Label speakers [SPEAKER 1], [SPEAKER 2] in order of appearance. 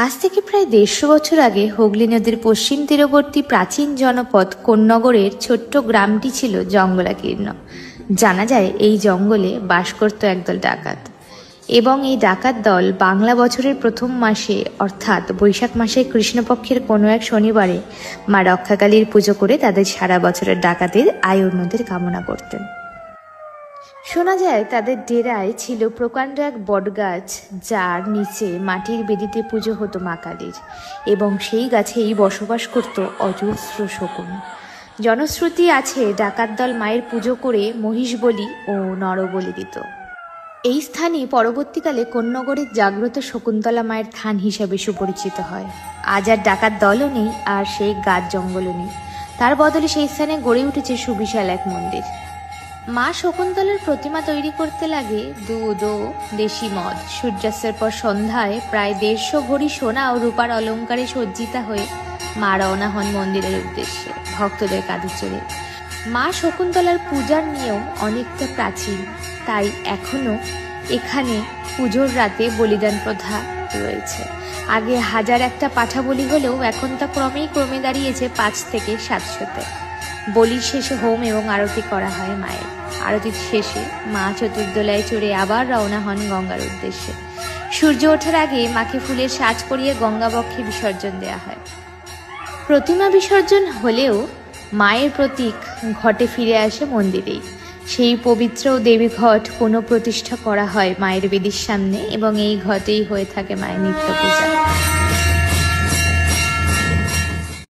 [SPEAKER 1] আজ থেকে প্রায় 150 বছর আগে হুগলি নদীর পশ্চিম তীরবর্তী প্রাচীন জনপদ কোন্নগরের ছোট্ট গ্রামটি ছিল জঙ্গলাকীর্ণ। জানা যায় এই জঙ্গলে বাস করত একদল ডাকাত, এবং এই ডাকাত দল বাংলা বছরের প্রথম মাসে অর্থাৎ বৈশাখ মাসে কৃষ্ণপক্ষের কোনো এক শনিবারে মা রক্ষাকালীর পুজো করে তাদের সারা বছরের ডাকাতের আয় উন্নতির কামনা করতেন। শোনা যায় তাদের ডেরায় ছিল প্রকাণ্ড এক বটগাছ, যার নিচে মাটির বেদিতে পুজো হতো মা কালীর, এবং সেই গাছেই বসবাস করত অজস্র শকুন। জনশ্রুতি আছে ডাকাত দল মায়ের পুজো করে মহিষ বলি ও নরবলি দিত। এই স্থানই পরবর্তীকালে কোন্নগরের জাগ্রত শকুন্তলা মায়ের থান হিসাবে সুপরিচিত হয়। আজ আর ডাকাত দলও নেই, আর সেই গাছ জঙ্গলও নেই। তার বদলে সেই স্থানে গড়ে উঠেছে সুবিশাল এক মন্দির। মা শকুন্তলার প্রতিমা তৈরি করতে লাগে দুধ ও দেশি মদ। সূর্যাস্তের পর সন্ধ্যায় প্রায় 150 ভরি সোনা ও রূপার অলঙ্কারে সজ্জিতা হয়ে মা রওনা হন মন্দিরের উদ্দেশ্যে ভক্তদের কাঁধে চড়ে। মা শকুন্তলার পূজার নিয়ম অনেকটা প্রাচীন, তাই এখনো এখানে পুজোর রাতে বলিদান প্রথা রয়েছে। আগে 1001টা পাঠা বলি হলেও এখন তা ক্রমে দাঁড়িয়েছে 5 থেকে 700-তে। বলির শেষে হোম এবং আরতি করা হয় মায়ের। আরতির শেষে মা চতুর্দোলায় চড়ে আবার রওনা হন গঙ্গার উদ্দেশ্যে। সূর্য ওঠার আগে মাকে ফুলের সাজ পরিয়ে গঙ্গা বক্ষে বিসর্জন দেওয়া হয়। প্রতিমা বিসর্জন হলেও মায়ের প্রতীক ঘটে ফিরে আসে মন্দিরেই। সেই পবিত্র দেবী ঘট পুনঃপ্রতিষ্ঠা করা হয় মায়ের বেদির সামনে, এবং এই ঘটেই হয়ে থাকে মায়ের নিত্য পূজা।